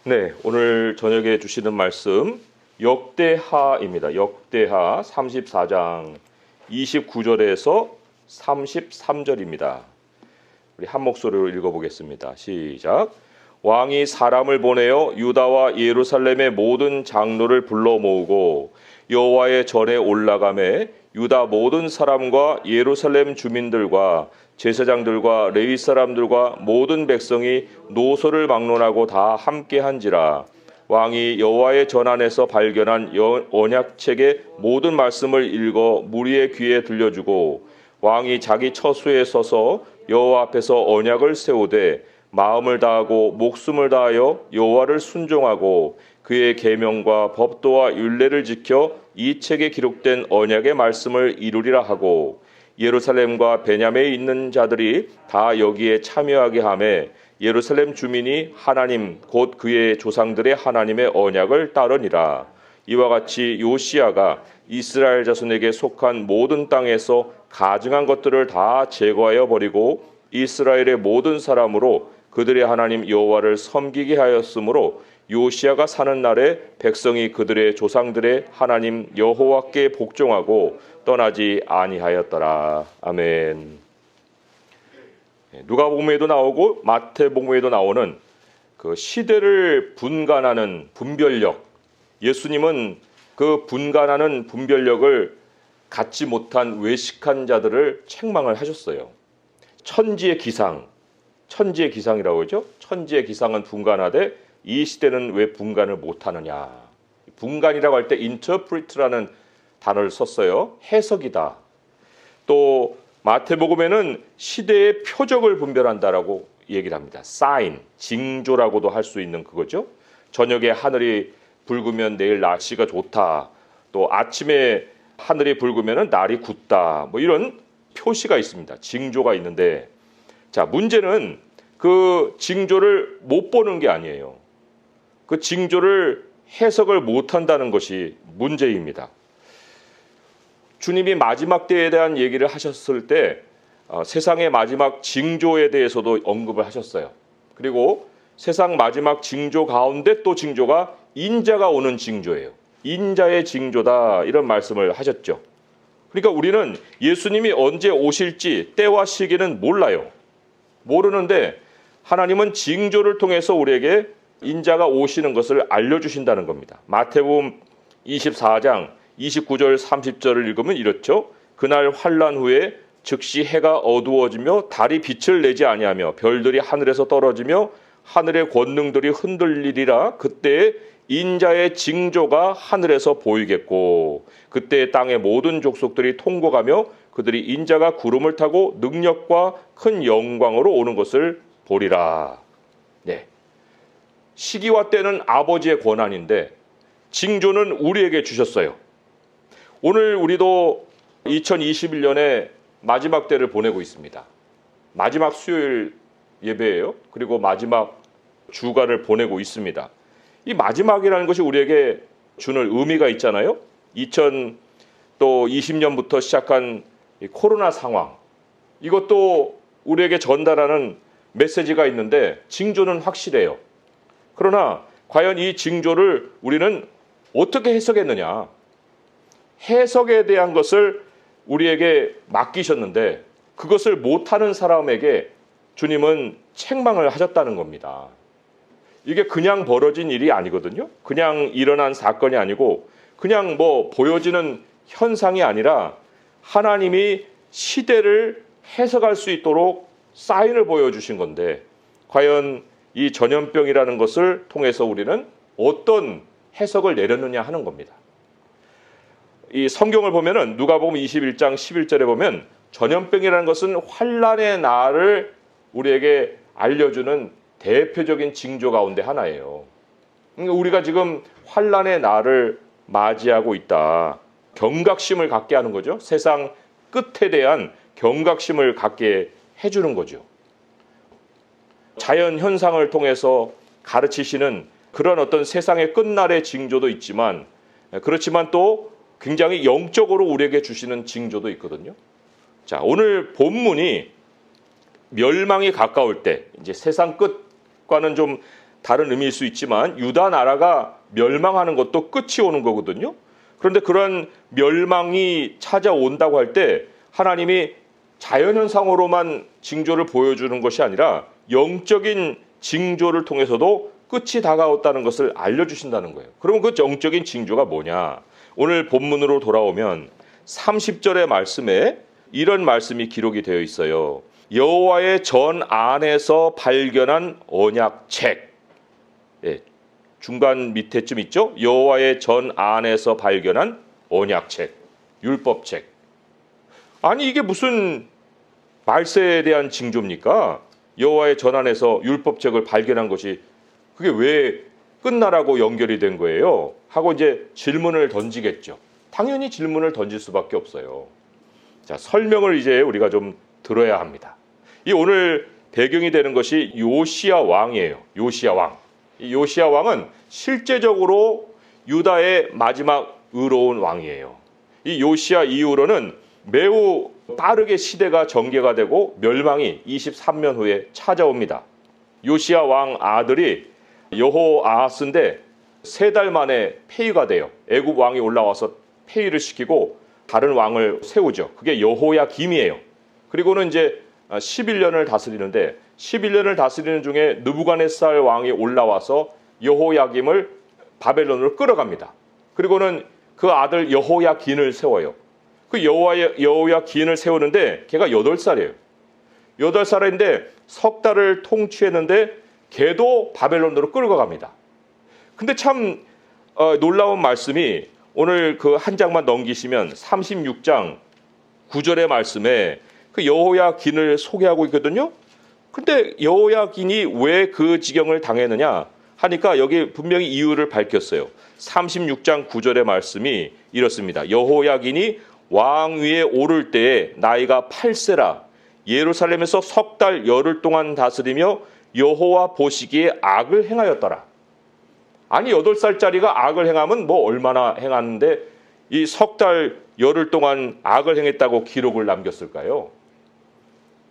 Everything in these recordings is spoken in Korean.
네, 오늘 저녁에 주시는 말씀 역대하입니다. 역대하 34장 29절에서 33절입니다. 우리 한 목소리로 읽어보겠습니다. 시작. 왕이 사람을 보내어 유다와 예루살렘의 모든 장로를 불러 모으고 여호와의 절에 올라가매 유다 모든 사람과 예루살렘 주민들과 제사장들과 레위 사람들과 모든 백성이 노소를 막론하고 다 함께한지라. 왕이 여호와의 전 안에서 발견한 언약책의 모든 말씀을 읽어 무리의 귀에 들려주고 왕이 자기 처소에 서서 여호와 앞에서 언약을 세우되 마음을 다하고 목숨을 다하여 여호와를 순종하고 그의 계명과 법도와 율례를 지켜 이 책에 기록된 언약의 말씀을 이루리라 하고 예루살렘과 베냐민에 있는 자들이 다 여기에 참여하게 하매 예루살렘 주민이 하나님 곧 그의 조상들의 하나님의 언약을 따르니라. 이와 같이 요시야가 이스라엘 자손에게 속한 모든 땅에서 가증한 것들을 다 제거하여 버리고 이스라엘의 모든 사람으로 그들의 하나님 여호와를 섬기게 하였으므로 요시야가 사는 날에 백성이 그들의 조상들의 하나님 여호와께 복종하고 떠나지 아니하였더라. 아멘. 누가복음에도 나오고 마태복음에도 나오는 그 시대를 분간하는 분별력. 예수님은 그 분간하는 분별력을 갖지 못한 외식한 자들을 책망을 하셨어요. 천지의 기상이라고 하죠. 천지의 기상은 분간하되 이 시대는 왜 분간을 못하느냐. 분간이라고 할 때 interpret라는 단어를 썼어요. 해석이다. 또 마태복음에는 시대의 표적을 분별한다라고 얘기를 합니다. sign, 징조라고도 할 수 있는 그거죠. 저녁에 하늘이 붉으면 내일 날씨가 좋다. 또 아침에 하늘이 붉으면 날이 굳다. 뭐 이런 표시가 있습니다. 징조가 있는데, 자, 문제는 그 징조를 못 보는 게 아니에요. 그 징조를 해석을 못 한다는 것이 문제입니다. 주님이 마지막 때에 대한 얘기를 하셨을 때 세상의 마지막 징조에 대해서도 언급을 하셨어요. 그리고 세상 마지막 징조 가운데 또 징조가 인자가 오는 징조예요. 인자의 징조다, 이런 말씀을 하셨죠. 그러니까 우리는 예수님이 언제 오실지 때와 시기는 몰라요. 모르는데 하나님은 징조를 통해서 우리에게 인자가 오시는 것을 알려주신다는 겁니다. 마태복음 24장 29절 30절을 읽으면 이렇죠. 그날 환난 후에 즉시 해가 어두워지며 달이 빛을 내지 아니하며 별들이 하늘에서 떨어지며 하늘의 권능들이 흔들리리라. 그때 인자의 징조가 하늘에서 보이겠고 그때 땅의 모든 족속들이 통곡하며 그들이 인자가 구름을 타고 능력과 큰 영광으로 오는 것을 보리라. 네. 시기와 때는 아버지의 권한인데 징조는 우리에게 주셨어요. 오늘 우리도 2021년에 마지막 때를 보내고 있습니다. 마지막 수요일 예배예요. 그리고 마지막 주간을 보내고 있습니다. 이 마지막이라는 것이 우리에게 주는 의미가 있잖아요. 2020년부터 시작한 코로나 상황, 이것도 우리에게 전달하는 메시지가 있는데 징조는 확실해요. 그러나 과연 이 징조를 우리는 어떻게 해석했느냐. 해석에 대한 것을 우리에게 맡기셨는데 그것을 못하는 사람에게 주님은 책망을 하셨다는 겁니다. 이게 그냥 벌어진 일이 아니거든요. 그냥 일어난 사건이 아니고 그냥 뭐 보여지는 현상이 아니라 하나님이 시대를 해석할 수 있도록 사인을 보여주신 건데 과연 이 전염병이라는 것을 통해서 우리는 어떤 해석을 내렸느냐 하는 겁니다. 이 성경을 보면은 누가복음 21장 11절에 보면 전염병이라는 것은 환난의 날을 우리에게 알려주는 대표적인 징조 가운데 하나예요. 우리가 지금 환난의 날을 맞이하고 있다. 경각심을 갖게 하는 거죠. 세상 끝에 대한 경각심을 갖게 해주는 거죠. 자연 현상을 통해서 가르치시는 그런 어떤 세상의 끝날의 징조도 있지만 그렇지만 또 굉장히 영적으로 우리에게 주시는 징조도 있거든요. 자, 오늘 본문이 멸망이 가까울 때, 이제 세상 끝과는 좀 다른 의미일 수 있지만 유다 나라가 멸망하는 것도 끝이 오는 거거든요. 그런데 그런 멸망이 찾아온다고 할 때 하나님이 자연현상으로만 징조를 보여주는 것이 아니라 영적인 징조를 통해서도 끝이 다가왔다는 것을 알려주신다는 거예요. 그러면 그 영적인 징조가 뭐냐? 오늘 본문으로 돌아오면 30절의 말씀에 이런 말씀이 기록이 되어 있어요. 여호와의 전 안에서 발견한 언약책. 예, 중간 밑에쯤 있죠? 여호와의 전 안에서 발견한 언약책, 율법책. 아니 이게 무슨 말세에 대한 징조입니까? 여호와의 전 안에서 율법책을 발견한 것이 그게 왜 끝나라고 연결이 된 거예요? 하고 이제 질문을 던지겠죠. 당연히 질문을 던질 수밖에 없어요. 자, 설명을 이제 우리가 좀 들어야 합니다. 이 오늘 배경이 되는 것이 요시야 왕이에요. 요시야 왕. 이 요시야 왕은 실제적으로 유다의 마지막 의로운 왕이에요. 이 요시야 이후로는 매우 빠르게 시대가 전개가 되고 멸망이 23년 후에 찾아옵니다. 요시야 왕 아들이 여호아하스인데 3달 만에 폐위가 돼요. 애굽 왕이 올라와서 폐위를 시키고 다른 왕을 세우죠. 그게 여호야김이에요. 그리고는 이제 11년을 다스리는데 11년을 다스리는 중에 느부갓네살 왕이 올라와서 여호야김을 바벨론으로 끌어갑니다. 그리고는 그 아들 여호야긴을 세워요. 그 여호야긴을 세우는데 걔가 8살이에요. 8살인데 석 달을 통치했는데 걔도 바벨론으로 끌고 갑니다. 근데 참 놀라운 말씀이 오늘 그 한 장만 넘기시면 36장 9절의 말씀에 그 여호야긴을 소개하고 있거든요. 근데 여호야긴이 왜 그 지경을 당했느냐 하니까 여기 분명히 이유를 밝혔어요. 36장 9절의 말씀이 이렇습니다. 여호야긴이 왕 위에 오를 때에 나이가 8세라 예루살렘에서 석 달 열흘 동안 다스리며 여호와 보시기에 악을 행하였더라. 아니 8살짜리가 악을 행하면 뭐 얼마나 행하는데 이 석 달 열흘 동안 악을 행했다고 기록을 남겼을까요?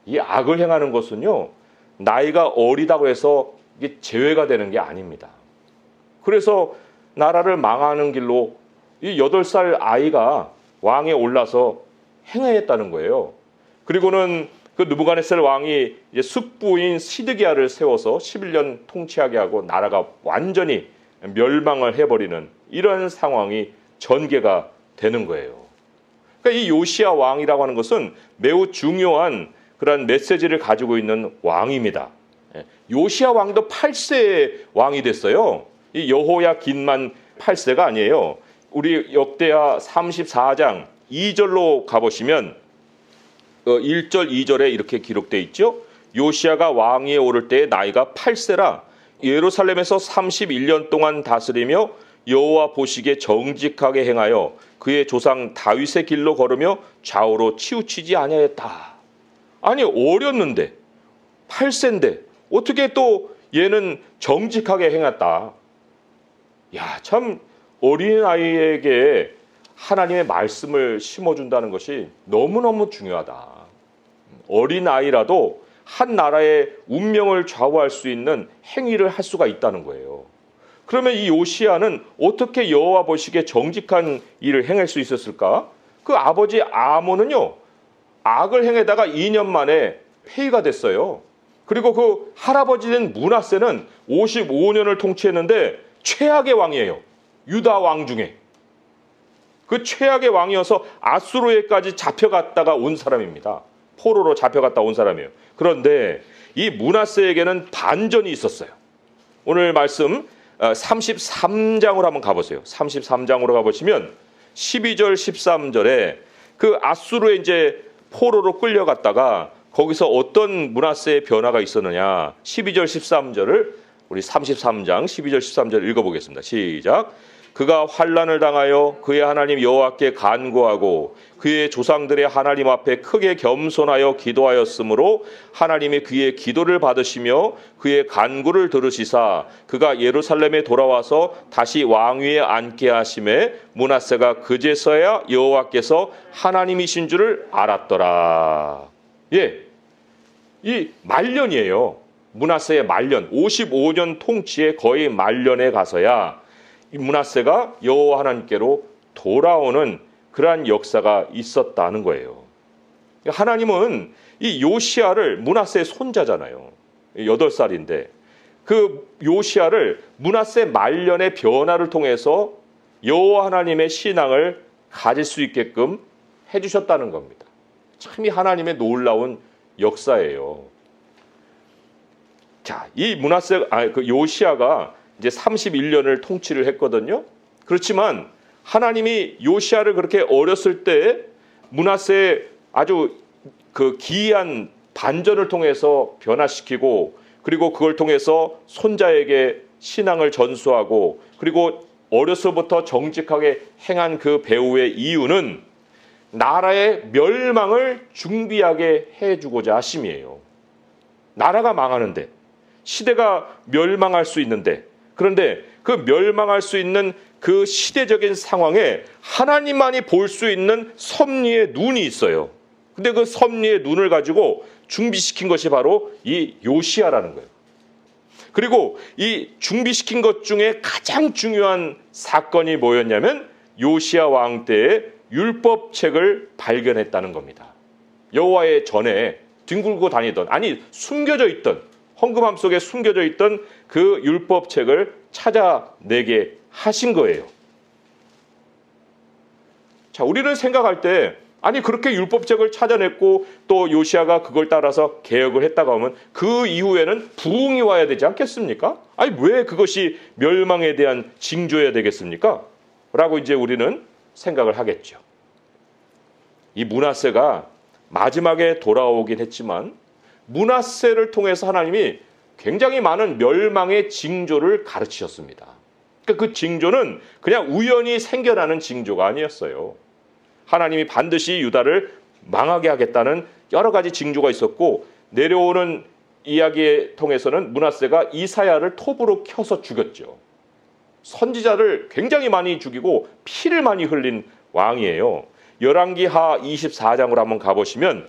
이 악을 행하는 것은요, 나이가 어리다고 해서 이게 제외가 되는 게 아닙니다. 그래서 나라를 망하는 길로 이 8살 아이가 왕에 올라서 행하였다는 거예요. 그리고는 그 느부갓네살 왕이 이제 숙부인 시드기야를 세워서 11년 통치하게 하고 나라가 완전히 멸망을 해버리는 이런 상황이 전개가 되는 거예요. 그러니까 이 요시야 왕이라고 하는 것은 매우 중요한 그런 메시지를 가지고 있는 왕입니다. 요시야 왕도 8세의 왕이 됐어요. 이 여호야긴만 8세가 아니에요. 우리 역대하 34장 2절로 가보시면 1절 2절에 이렇게 기록되어 있죠. 요시야가 왕위에 오를 때 나이가 8세라 예루살렘에서 31년 동안 다스리며 여호와 보시기에 정직하게 행하여 그의 조상 다윗의 길로 걸으며 좌우로 치우치지 아니하였다. 아니 어렸는데 8세인데 어떻게 또 얘는 정직하게 행했다. 야, 참 어린아이에게 하나님의 말씀을 심어준다는 것이 너무너무 중요하다. 어린아이라도 한 나라의 운명을 좌우할 수 있는 행위를 할 수가 있다는 거예요. 그러면 이 요시야는 어떻게 여호와 보시기에 정직한 일을 행할 수 있었을까? 그 아버지 아몬은요, 악을 행에다가 2년 만에 폐위가 됐어요. 그리고 그 할아버지인 므낫세는 55년을 통치했는데 최악의 왕이에요. 유다 왕 중에. 그 최악의 왕이어서 아수르에까지 잡혀갔다가 온 사람입니다. 포로로 잡혀갔다 온 사람이에요. 그런데 이 므낫세에게는 반전이 있었어요. 오늘 말씀 33장으로 한번 가보세요. 33장으로 가보시면 12절 13절에 그 아수르에 이제 포로로 끌려갔다가 거기서 어떤 므낫세의 변화가 있었느냐. 12절 13절을 우리 33장 12절 13절 읽어보겠습니다. 시작. 그가 환난을 당하여 그의 하나님 여호와께 간구하고 그의 조상들의 하나님 앞에 크게 겸손하여 기도하였으므로 하나님이 그의 기도를 받으시며 그의 간구를 들으시사 그가 예루살렘에 돌아와서 다시 왕위에 앉게 하심에 므낫세가 그제서야 여호와께서 하나님이신 줄을 알았더라. 예, 이 말년이에요. 므낫세의 말년 55년 통치의 거의 말년에 가서야 이 므낫세가 여호와 하나님께로 돌아오는 그러한 역사가 있었다는 거예요. 하나님은 이 요시야를 므낫세의 손자잖아요. 8살인데 그 요시야를 므낫세 말년의 변화를 통해서 여호와 하나님의 신앙을 가질 수 있게끔 해주셨다는 겁니다. 참 이 하나님의 놀라운 역사예요. 자, 이 요시야가 이제 31년을 통치를 했거든요. 그렇지만 하나님이 요시야를 그렇게 어렸을 때 므낫세의 아주 그 기이한 반전을 통해서 변화시키고 그리고 그걸 통해서 손자에게 신앙을 전수하고 그리고 어려서부터 정직하게 행한 그 배후의 이유는 나라의 멸망을 준비하게 해주고자 하심이에요. 나라가 망하는데 시대가 멸망할 수 있는데 그런데 그 멸망할 수 있는 그 시대적인 상황에 하나님만이 볼 수 있는 섭리의 눈이 있어요. 근데 그 섭리의 눈을 가지고 준비시킨 것이 바로 이 요시야라는 거예요. 그리고 이 준비시킨 것 중에 가장 중요한 사건이 뭐였냐면 요시야 왕 때의 율법책을 발견했다는 겁니다. 여호와의 전에 뒹굴고 다니던 숨겨져 있던 헌금함 속에 숨겨져 있던 그 율법책을 찾아내게 하신 거예요. 자, 우리는 생각할 때 그렇게 율법책을 찾아냈고 또 요시야가 그걸 따라서 개혁을 했다고 하면 그 이후에는 부흥이 와야 되지 않겠습니까? 왜 그것이 멸망에 대한 징조여야 되겠습니까? 라고 이제 우리는 생각을 하겠죠. 이 므낫세가 마지막에 돌아오긴 했지만 므낫세를 통해서 하나님이 굉장히 많은 멸망의 징조를 가르치셨습니다. 그러니까 그 징조는 그냥 우연히 생겨나는 징조가 아니었어요. 하나님이 반드시 유다를 망하게 하겠다는 여러 가지 징조가 있었고 내려오는 이야기에 통해서는 므낫세가 이사야를 톱으로 켜서 죽였죠. 선지자를 굉장히 많이 죽이고 피를 많이 흘린 왕이에요. 열왕기하 24장으로 한번 가보시면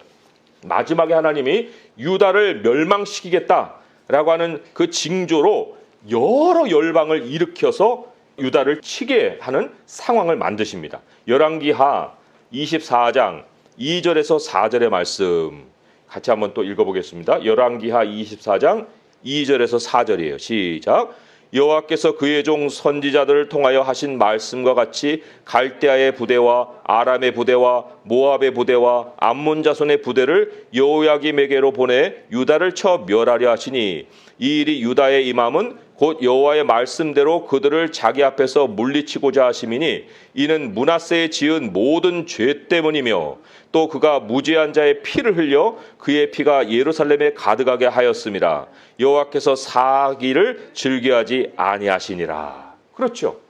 마지막에 하나님이 유다를 멸망시키겠다라고 하는 그 징조로 여러 열방을 일으켜서 유다를 치게 하는 상황을 만드십니다. 열왕기하 24장 2절에서 4절의 말씀 같이 한번 또 읽어보겠습니다. 열왕기하 24장 2절에서 4절이에요. 시작. 여호와께서 그의 종 선지자들을 통하여 하신 말씀과 같이 갈대아의 부대와 아람의 부대와 모압의 부대와 암몬 자손의 부대를 여호야김에게로 보내 유다를 쳐 멸하려 하시니 이 일이 유다의 임함은 곧 여호와의 말씀대로 그들을 자기 앞에서 물리치고자 하심이니 이는 므낫세에 지은 모든 죄 때문이며 또 그가 무죄한 자의 피를 흘려 그의 피가 예루살렘에 가득하게 하였음이라. 여호와께서 사기를 즐겨하지 아니하시니라. 그렇죠.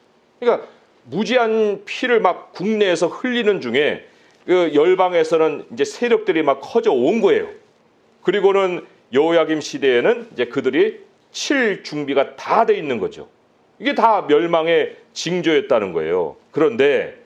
그러니까 무죄한 피를 막 국내에서 흘리는 중에 그 열방에서는 이제 세력들이 막 커져 온 거예요. 그리고는 여호야김 시대에는 이제 그들이 칠 준비가 다 돼 있는 거죠. 이게 다 멸망의 징조였다는 거예요. 그런데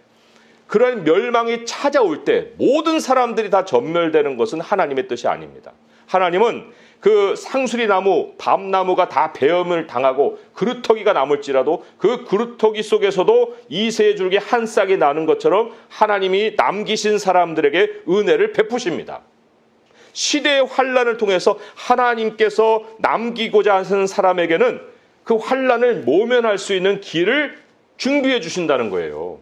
그런 멸망이 찾아올 때 모든 사람들이 다 전멸되는 것은 하나님의 뜻이 아닙니다. 하나님은 그 상수리 나무, 밤나무가 다 베음을 당하고 그루터기가 남을지라도 그 그루터기 속에서도 이새의 줄기 한 싹이 나는 것처럼 하나님이 남기신 사람들에게 은혜를 베푸십니다. 시대의 환란을 통해서 하나님께서 남기고자 하는 사람에게는 그 환란을 모면할 수 있는 길을 준비해 주신다는 거예요.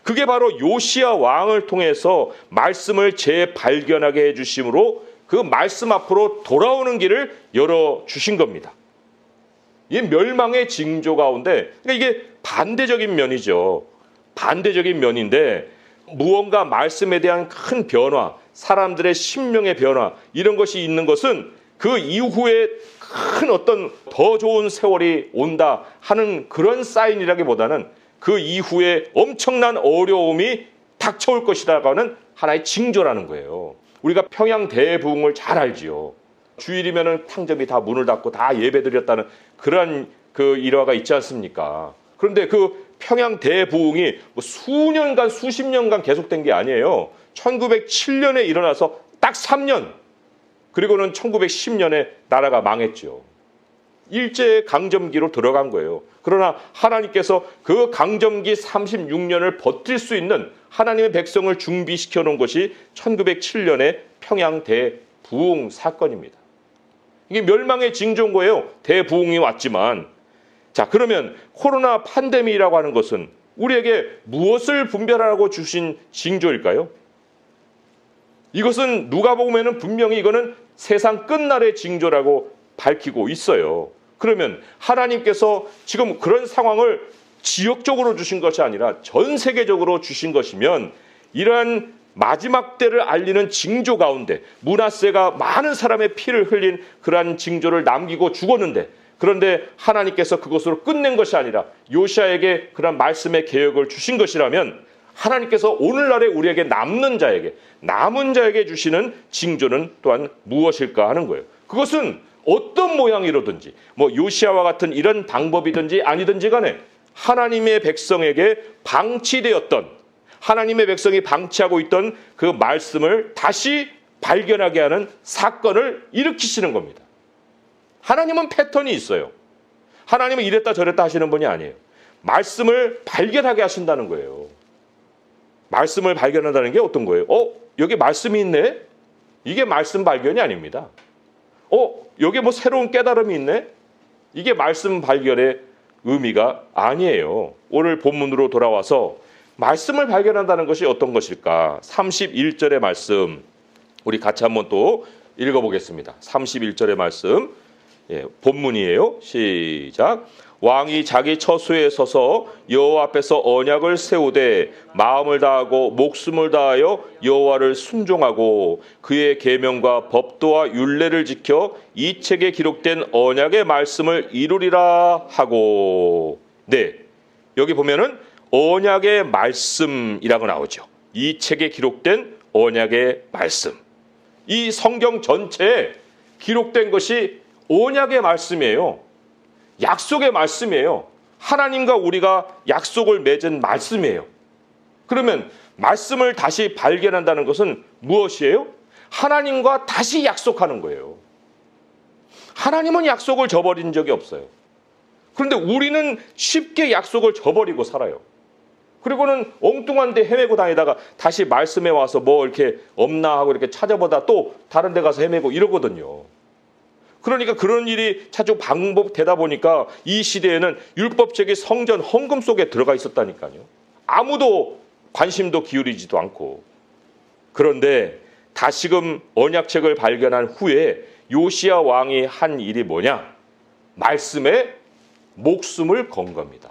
그게 바로 요시야 왕을 통해서 말씀을 재발견하게 해주심으로 그 말씀 앞으로 돌아오는 길을 열어주신 겁니다. 이 멸망의 징조 가운데 그러니까 이게 반대적인 면이죠. 반대적인 면인데 무언가 말씀에 대한 큰 변화, 사람들의 심령의 변화 이런 것이 있는 것은 그 이후에 큰 어떤 더 좋은 세월이 온다 하는 그런 사인이라기보다는 그 이후에 엄청난 어려움이 닥쳐올 것이라고 하는 하나의 징조라는 거예요. 우리가 평양 대부흥을 잘 알지요. 주일이면은 탕점이 다 문을 닫고 다 예배드렸다는 그런 그 일화가 있지 않습니까? 그런데 그 평양 대부흥이 뭐 수년간 수십 년간 계속된 게 아니에요. 1907년에 일어나서 딱 3년 그리고는 1910년에 나라가 망했죠. 일제 강점기로 들어간 거예요. 그러나 하나님께서 그 강점기 36년을 버틸 수 있는 하나님의 백성을 준비시켜 놓은 것이 1907년에 평양 대부흥 사건입니다. 이게 멸망의 징조인 거예요. 대부흥이 왔지만. 자, 그러면 코로나 팬데믹이라고 하는 것은 우리에게 무엇을 분별하라고 주신 징조일까요? 이것은 누가복음에는 분명히 이거는 세상 끝날의 징조라고 밝히고 있어요. 그러면 하나님께서 지금 그런 상황을 지역적으로 주신 것이 아니라 전 세계적으로 주신 것이면 이러한 마지막 때를 알리는 징조 가운데 므낫세가 많은 사람의 피를 흘린 그러한 징조를 남기고 죽었는데, 그런데 하나님께서 그것으로 끝낸 것이 아니라 요시야에게 그런 말씀의 계획을 주신 것이라면 하나님께서 오늘날에 우리에게 남은 자에게 주시는 징조는 또한 무엇일까 하는 거예요. 그것은 어떤 모양이로든지 요시야와 같은 이런 방법이든지 아니든지 간에 하나님의 백성에게 방치되었던, 하나님의 백성이 방치하고 있던 그 말씀을 다시 발견하게 하는 사건을 일으키시는 겁니다. 하나님은 패턴이 있어요. 하나님은 이랬다 저랬다 하시는 분이 아니에요. 말씀을 발견하게 하신다는 거예요. 말씀을 발견한다는 게 어떤 거예요? 여기 말씀이 있네? 이게 말씀 발견이 아닙니다. 여기 새로운 깨달음이 있네? 이게 말씀 발견의 의미가 아니에요. 오늘 본문으로 돌아와서 말씀을 발견한다는 것이 어떤 것일까? 31절의 말씀 우리 같이 한번 또 읽어보겠습니다. 31절의 말씀, 본문이에요. 시작. 왕이 자기 처소에 서서 여호와 앞에서 언약을 세우되 마음을 다하고 목숨을 다하여 여호와를 순종하고 그의 계명과 법도와 율례를 지켜 이 책에 기록된 언약의 말씀을 이루리라 하고. 네, 여기 보면은 언약의 말씀이라고 나오죠. 이 책에 기록된 언약의 말씀. 이 성경 전체에 기록된 것이 언약의 말씀이에요. 약속의 말씀이에요. 하나님과 우리가 약속을 맺은 말씀이에요. 그러면 말씀을 다시 발견한다는 것은 무엇이에요? 하나님과 다시 약속하는 거예요. 하나님은 약속을 저버린 적이 없어요. 그런데 우리는 쉽게 약속을 저버리고 살아요. 그리고는 엉뚱한 데 헤매고 다니다가 다시 말씀에 와서 이렇게 없나 하고 이렇게 찾아보다 또 다른 데 가서 헤매고 이러거든요. 그러니까 그런 일이 자주 반복되다 보니까 이 시대에는 율법책이 성전 헌금 속에 들어가 있었다니까요. 아무도 관심도 기울이지도 않고. 그런데 다시금 언약책을 발견한 후에 요시야 왕이 한 일이 뭐냐? 말씀에 목숨을 건 겁니다.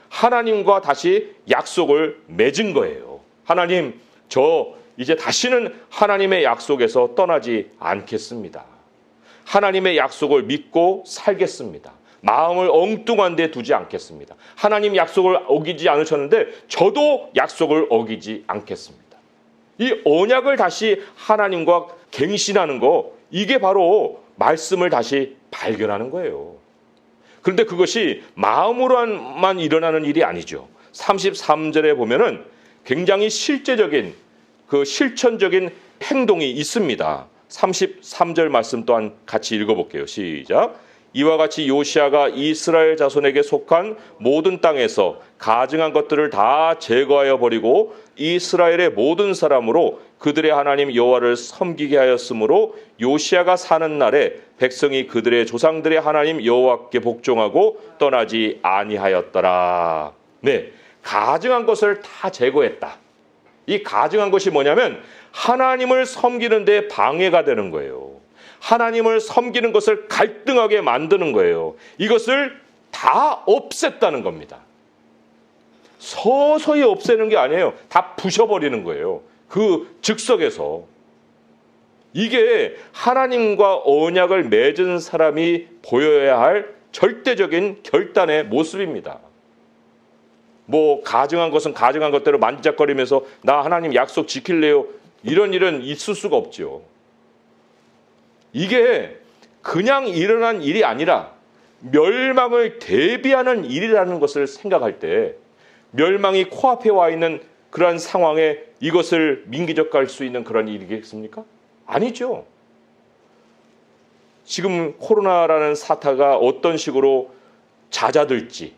하나님과 다시 약속을 맺은 거예요. 하나님, 저 이제 다시는 하나님의 약속에서 떠나지 않겠습니다. 하나님의 약속을 믿고 살겠습니다. 마음을 엉뚱한 데 두지 않겠습니다. 하나님 약속을 어기지 않으셨는데 저도 약속을 어기지 않겠습니다. 이 언약을 다시 하나님과 갱신하는 거, 이게 바로 말씀을 다시 발견하는 거예요. 그런데 그것이 마음으로만 일어나는 일이 아니죠. 33절에 보면은 굉장히 실제적인 실천적인 행동이 있습니다. 33절 말씀 또한 같이 읽어볼게요. 시작. 이와 같이 요시야가 이스라엘 자손에게 속한 모든 땅에서 가증한 것들을 다 제거하여 버리고 이스라엘의 모든 사람으로 그들의 하나님 여호와를 섬기게 하였으므로 요시야가 사는 날에 백성이 그들의 조상들의 하나님 여호와께 복종하고 떠나지 아니하였더라. 네, 가증한 것을 다 제거했다. 이 가증한 것이 뭐냐면 하나님을 섬기는 데 방해가 되는 거예요. 하나님을 섬기는 것을 갈등하게 만드는 거예요. 이것을 다 없앴다는 겁니다. 서서히 없애는 게 아니에요. 다 부셔버리는 거예요. 그 즉석에서. 이게 하나님과 언약을 맺은 사람이 보여야 할 절대적인 결단의 모습입니다. 가증한 것은 가증한 것대로 만지작거리면서 나 하나님 약속 지킬래요. 이런 일은 있을 수가 없죠. 이게 그냥 일어난 일이 아니라 멸망을 대비하는 일이라는 것을 생각할 때 멸망이 코앞에 와 있는 그러한 상황에 이것을 민기적할 수 있는 그런 일이겠습니까? 아니죠. 지금 코로나라는 사태가 어떤 식으로 잦아들지,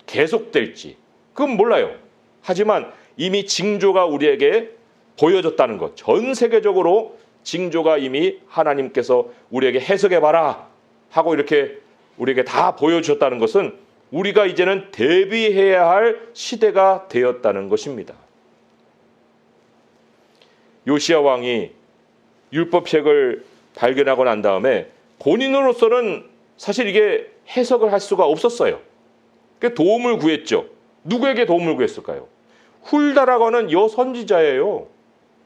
계속될지 그건 몰라요. 하지만 이미 징조가 우리에게 보여졌다는 것, 전 세계적으로 징조가 이미 하나님께서 우리에게 해석해봐라 하고 이렇게 우리에게 다 보여주셨다는 것은 우리가 이제는 대비해야 할 시대가 되었다는 것입니다. 요시야 왕이 율법책을 발견하고 난 다음에 본인으로서는 사실 이게 해석을 할 수가 없었어요. 그러니까 도움을 구했죠. 누구에게 도움을 구했을까요? 훌다라고 하는 여선지자예요.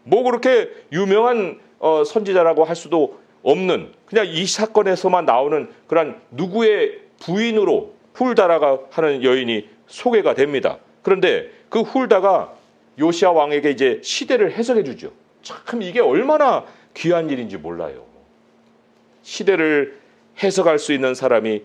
뭐 그렇게 유명한 선지자라고 할 수도 없는, 그냥 이 사건에서만 나오는 그런 누구의 부인으로 훌다라고 하는 여인이 소개가 됩니다. 그런데 그 훌다가 요시야 왕에게 이제 시대를 해석해 주죠. 참 이게 얼마나 귀한 일인지 몰라요. 시대를 해석할 수 있는 사람이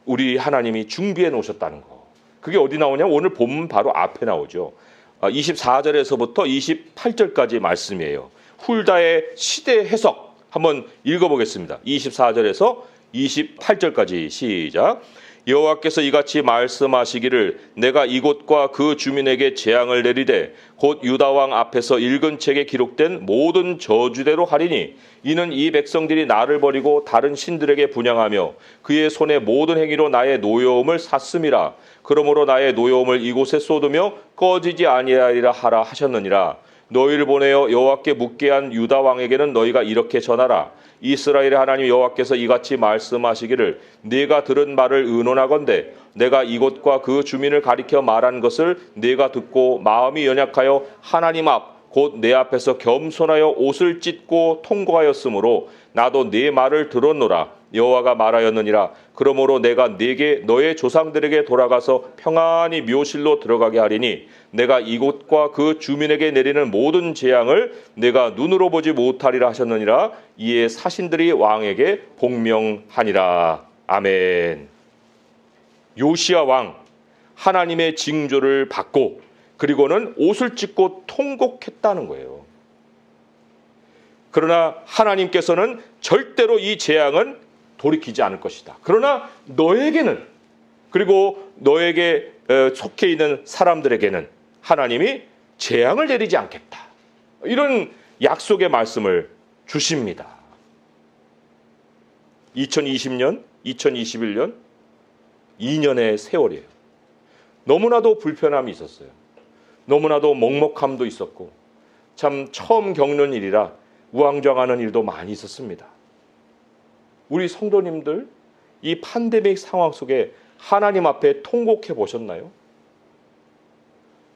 우리 하나님이 준비해 놓으셨다는 거. 그게 어디 나오냐면 오늘 본문 바로 앞에 나오죠. 24절에서부터 28절까지 말씀이에요. 훌다의 시대 해석 한번 읽어보겠습니다. 24절에서 28절까지 시작. 여호와께서 이같이 말씀하시기를 내가 이곳과 그 주민에게 재앙을 내리되 곧 유다 왕 앞에서 읽은 책에 기록된 모든 저주대로 하리니 이는 이 백성들이 나를 버리고 다른 신들에게 분향하며 그의 손의 모든 행위로 나의 노여움을 샀음이라. 그러므로 나의 노여움을 이곳에 쏟으며 꺼지지 아니하리라 하라 하셨느니라. 너희를 보내어 여호와께 묻게 한 유다 왕에게는 너희가 이렇게 전하라. 이스라엘의 하나님 여호와께서 이같이 말씀하시기를 네가 들은 말을 의논하건대 내가 이곳과 그 주민을 가리켜 말한 것을 네가 듣고 마음이 연약하여 하나님 앞 곧 내 앞에서 겸손하여 옷을 찢고 통곡하였으므로 나도 네 말을 들었노라. 여호와가 말하였느니라. 그러므로 내가 네게 너의 조상들에게 돌아가서 평안히 묘실로 들어가게 하리니 내가 이곳과 그 주민에게 내리는 모든 재앙을 내가 눈으로 보지 못하리라 하셨느니라. 이에 사신들이 왕에게 복명하니라. 아멘. 요시야 왕 하나님의 징조를 받고 그리고는 옷을 찢고 통곡했다는 거예요. 그러나 하나님께서는 절대로 이 재앙은 돌이키지 않을 것이다. 그러나 너에게는, 그리고 너에게 속해 있는 사람들에게는 하나님이 재앙을 내리지 않겠다. 이런 약속의 말씀을 주십니다. 2020년, 2021년 2년의 세월이에요. 너무나도 불편함이 있었어요. 너무나도 먹먹함도 있었고 참 처음 겪는 일이라 우왕좌왕하는 일도 많이 있었습니다. 우리 성도님들 이 팬데믹 상황 속에 하나님 앞에 통곡해 보셨나요?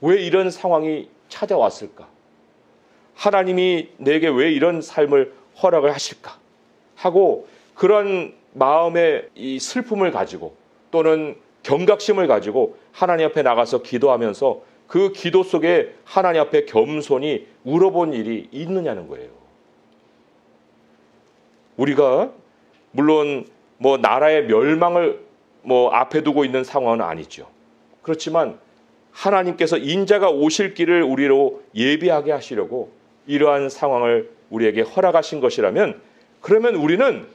왜 이런 상황이 찾아왔을까? 하나님이 내게 왜 이런 삶을 허락을 하실까? 하고 그런 마음의 이 슬픔을 가지고 또는 경각심을 가지고 하나님 앞에 나가서 기도하면서 그 기도 속에 하나님 앞에 겸손히 울어본 일이 있느냐는 거예요. 우리가 물론 뭐 나라의 멸망을 뭐 앞에 두고 있는 상황은 아니죠. 그렇지만 하나님께서 인자가 오실 길을 우리로 예비하게 하시려고 이러한 상황을 우리에게 허락하신 것이라면 그러면 우리는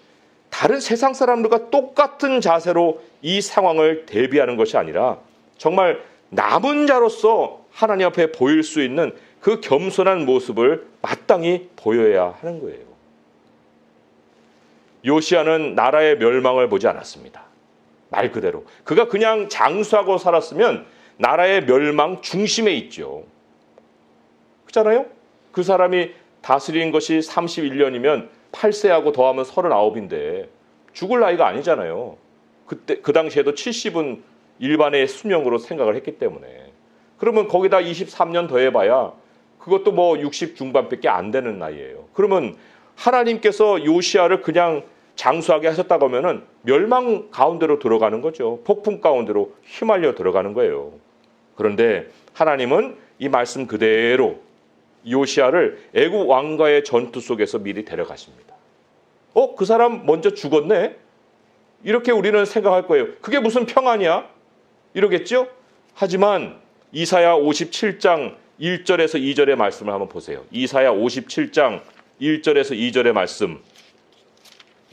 다른 세상 사람들과 똑같은 자세로 이 상황을 대비하는 것이 아니라 정말 남은 자로서 하나님 앞에 보일 수 있는 그 겸손한 모습을 마땅히 보여야 하는 거예요. 요시야는 나라의 멸망을 보지 않았습니다. 말 그대로 그가 그냥 장수하고 살았으면 나라의 멸망 중심에 있죠. 그렇잖아요? 그 사람이 다스린 것이 31년이면 8세하고 더하면 39인데 죽을 나이가 아니잖아요. 그때 그 당시에도 70은 일반의 수명으로 생각을 했기 때문에 그러면 거기다 23년 더해봐야 그것도 뭐 60 중반밖에 안 되는 나이예요. 그러면 하나님께서 요시야를 그냥 장수하게 하셨다고 하면은 멸망 가운데로 들어가는 거죠. 폭풍 가운데로 휘말려 들어가는 거예요. 그런데 하나님은 이 말씀 그대로 요시야를 애국 왕과의 전투 속에서 미리 데려가십니다. 그 사람 먼저 죽었네? 이렇게 우리는 생각할 거예요. 그게 무슨 평안이야? 이러겠죠? 하지만 이사야 57장 1절에서 2절의 말씀을 한번 보세요. 이사야 57장 1절에서 2절의 말씀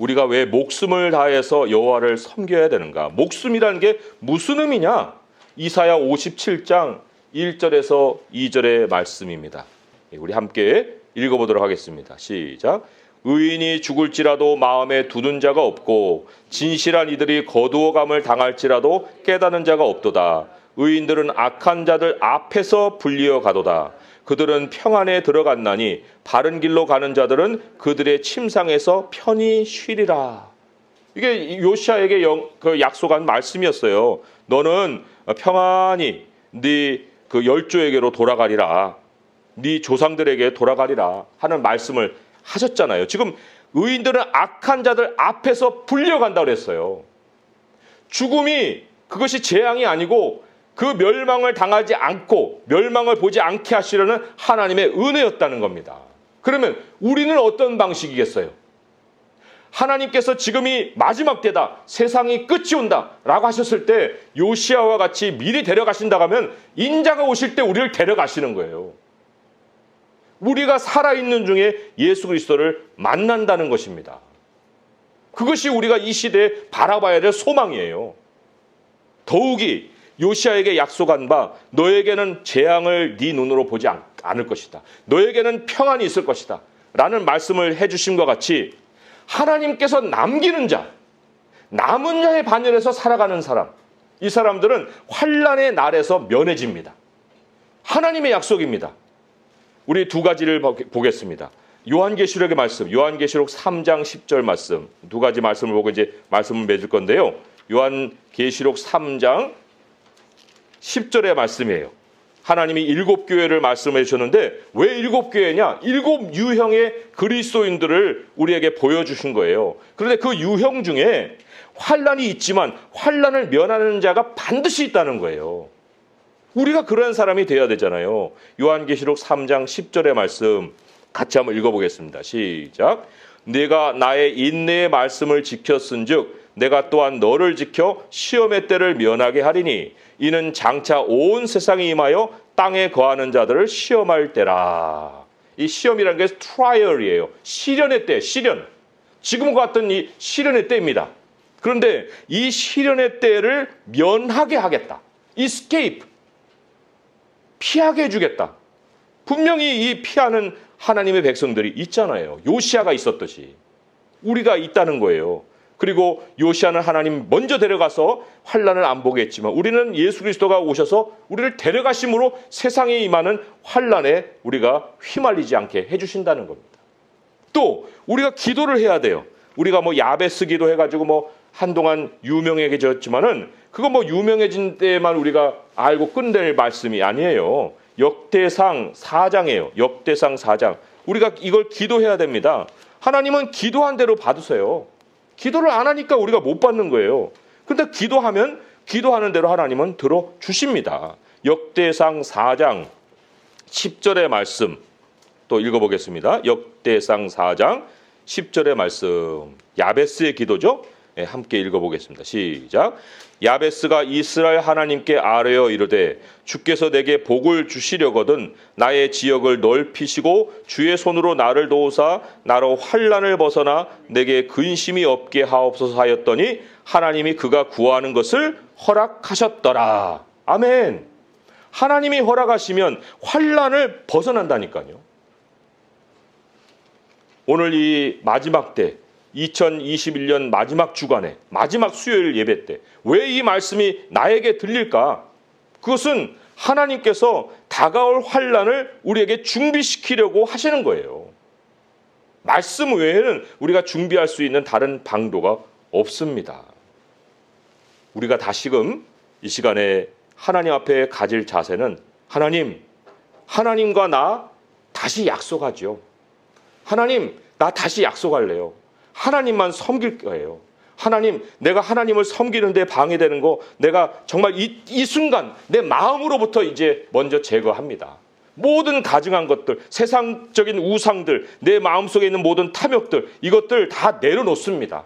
우리가 왜 목숨을 다해서 여호와를 섬겨야 되는가? 목숨이라는 게 무슨 의미냐? 이사야 57장 1절에서 2절의 말씀입니다. 우리 함께 읽어보도록 하겠습니다. 시작. 의인이 죽을지라도 마음에 두는 자가 없고 진실한 이들이 거두어감을 당할지라도 깨닫는 자가 없도다. 의인들은 악한 자들 앞에서 불리어 가도다. 그들은 평안에 들어갔나니 바른 길로 가는 자들은 그들의 침상에서 편히 쉬리라. 이게 요시야에게 약속한 말씀이었어요. 너는 평안히 네 그 열조에게로 돌아가리라. 네 조상들에게 돌아가리라 하는 말씀을 하셨잖아요. 지금 의인들은 악한 자들 앞에서 불려간다고 그랬어요. 죽음이 그것이 재앙이 아니고 그 멸망을 당하지 않고 멸망을 보지 않게 하시려는 하나님의 은혜였다는 겁니다. 그러면 우리는 어떤 방식이겠어요? 하나님께서 지금이 마지막 때다, 세상이 끝이 온다 라고 하셨을 때 요시야와 같이 미리 데려가신다고 하면 인자가 오실 때 우리를 데려가시는 거예요. 우리가 살아있는 중에 예수 그리스도를 만난다는 것입니다. 그것이 우리가 이 시대에 바라봐야 될 소망이에요. 더욱이 요시야에게 약속한 바 너에게는 재앙을 네 눈으로 보지 않을 것이다. 너에게는 평안이 있을 것이다 라는 말씀을 해주심과 같이 하나님께서 남기는 자, 남은 자의 반열에서 살아가는 사람, 이 사람들은 환난의 날에서 면해집니다. 하나님의 약속입니다. 우리 두 가지를 보겠습니다. 요한계시록의 말씀, 요한계시록 3장 10절 말씀, 두 가지 말씀을 보고 이제 말씀을 맺을 건데요. 요한계시록 3장 10절의 말씀이에요. 하나님이 7교회를 말씀해 주셨는데 왜 7교회냐? 7 유형의 그리스도인들을 우리에게 보여주신 거예요. 그런데 그 유형 중에 환난이 있지만 환난을 면하는 자가 반드시 있다는 거예요. 우리가 그런 사람이 되어야 되잖아요. 요한계시록 3장 10절의 말씀 같이 한번 읽어보겠습니다. 시작. 네가 나의 인내의 말씀을 지켰은즉 내가 또한 너를 지켜 시험의 때를 면하게 하리니 이는 장차 온 세상에 임하여 땅에 거하는 자들을 시험할 때라. 이 시험이라는 게 트라이얼이에요. 시련의 때, 시련. 지금과 같은 이 시련의 때입니다. 그런데 이 시련의 때를 면하게 하겠다. escape. 피하게 해주겠다. 분명히 이 피하는 하나님의 백성들이 있잖아요. 요시야가 있었듯이. 우리가 있다는 거예요. 그리고 요시야는 하나님 먼저 데려가서 환난을 안 보게 했지만 우리는 예수 그리스도가 오셔서 우리를 데려가심으로 세상에 임하는 환난에 우리가 휘말리지 않게 해주신다는 겁니다. 또 우리가 기도를 해야 돼요. 우리가 뭐 야베스 기도 해가지고 뭐 한동안 유명해졌지만은 그거 뭐 유명해진 때만 우리가 알고 끝낼 말씀이 아니에요. 역대상 4장이에요. 역대상 4장. 우리가 이걸 기도해야 됩니다. 하나님은 기도한 대로 받으세요. 기도를 안 하니까 우리가 못 받는 거예요. 그런데 기도하면 기도하는 대로 하나님은 들어주십니다. 역대상 4장 10절의 말씀 또 읽어보겠습니다. 역대상 4장 10절의 말씀. 야베스의 기도죠. 네, 함께 읽어보겠습니다. 시작. 야베스가 이스라엘 하나님께 아뢰어 이르되 주께서 내게 복을 주시려거든 나의 지역을 넓히시고 주의 손으로 나를 도우사 나로 환난을 벗어나 내게 근심이 없게 하옵소서 하였더니 하나님이 그가 구하는 것을 허락하셨더라. 아멘. 하나님이 허락하시면 환난을 벗어난다니까요. 오늘 이 마지막 때 2021년 마지막 주간에 마지막 수요일 예배 때 왜 이 말씀이 나에게 들릴까? 그것은 하나님께서 다가올 환난을 우리에게 준비시키려고 하시는 거예요. 말씀 외에는 우리가 준비할 수 있는 다른 방도가 없습니다. 우리가 다시금 이 시간에 하나님 앞에 가질 자세는 하나님과 나 다시 약속하죠. 하나님, 나 다시 약속할래요. 하나님만 섬길 거예요. 하나님, 내가 하나님을 섬기는데 방해되는 거 내가 정말 이 순간 내 마음으로부터 이제 먼저 제거합니다. 모든 가증한 것들, 세상적인 우상들, 내 마음속에 있는 모든 탐욕들, 이것들 다 내려놓습니다.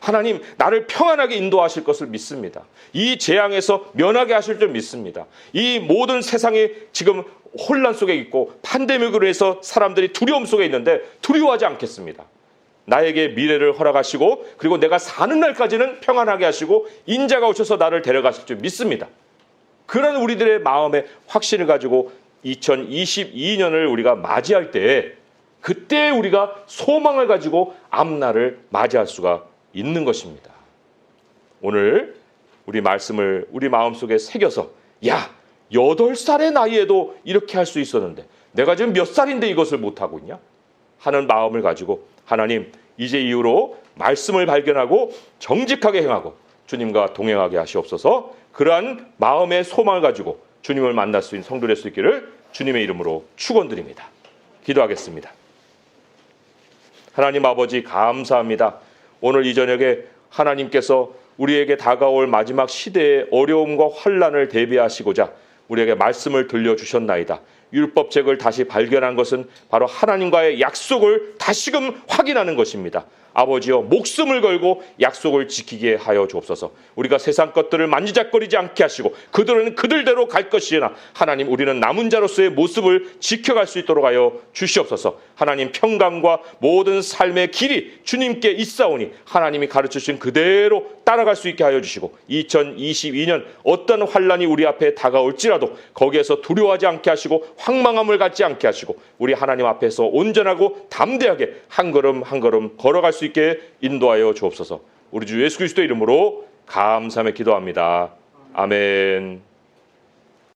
하나님, 나를 평안하게 인도하실 것을 믿습니다. 이 재앙에서 면하게 하실 줄 믿습니다. 이 모든 세상이 지금 혼란 속에 있고 팬데믹으로 해서 사람들이 두려움 속에 있는데 두려워하지 않겠습니다. 나에게 미래를 허락하시고 그리고 내가 사는 날까지는 평안하게 하시고 인자가 오셔서 나를 데려가실 줄 믿습니다. 그런 우리들의 마음의 확신을 가지고 2022년을 우리가 맞이할 때 그때 우리가 소망을 가지고 앞날을 맞이할 수가 있는 것입니다. 오늘 우리 말씀을 우리 마음속에 새겨서 8살의 나이에도 이렇게 할 수 있었는데 내가 지금 몇 살인데 이것을 못하고 있냐? 하는 마음을 가지고 하나님 이제 이후로 말씀을 발견하고 정직하게 행하고 주님과 동행하게 하시옵소서. 그러한 마음의 소망을 가지고 주님을 만날 수 있는 성도 될 수 있기를 주님의 이름으로 축원드립니다. 기도하겠습니다. 하나님 아버지 감사합니다. 오늘 이 저녁에 하나님께서 우리에게 다가올 마지막 시대의 어려움과 환난을 대비하시고자 우리에게 말씀을 들려주셨나이다. 율법책을 다시 발견한 것은 바로 하나님과의 약속을 다시금 확인하는 것입니다. 아버지여 목숨을 걸고 약속을 지키게 하여 주옵소서. 우리가 세상 것들을 만지작거리지 않게 하시고 그들은 그들대로 갈 것이나 하나님 우리는 남은 자로서의 모습을 지켜갈 수 있도록 하여 주시옵소서. 하나님 평강과 모든 삶의 길이 주님께 있사오니 하나님이 가르치신 그대로 따라갈 수 있게 하여 주시고 2022년 어떤 환난이 우리 앞에 다가올지라도 거기에서 두려워하지 않게 하시고 황망함을 갖지 않게 하시고 우리 하나님 앞에서 온전하고 담대하게 한 걸음 한 걸음 걸어갈 수 있게 인도하여 주옵소서. 우리 주 예수 그리스도 이름으로 감사하며 기도합니다. 아멘.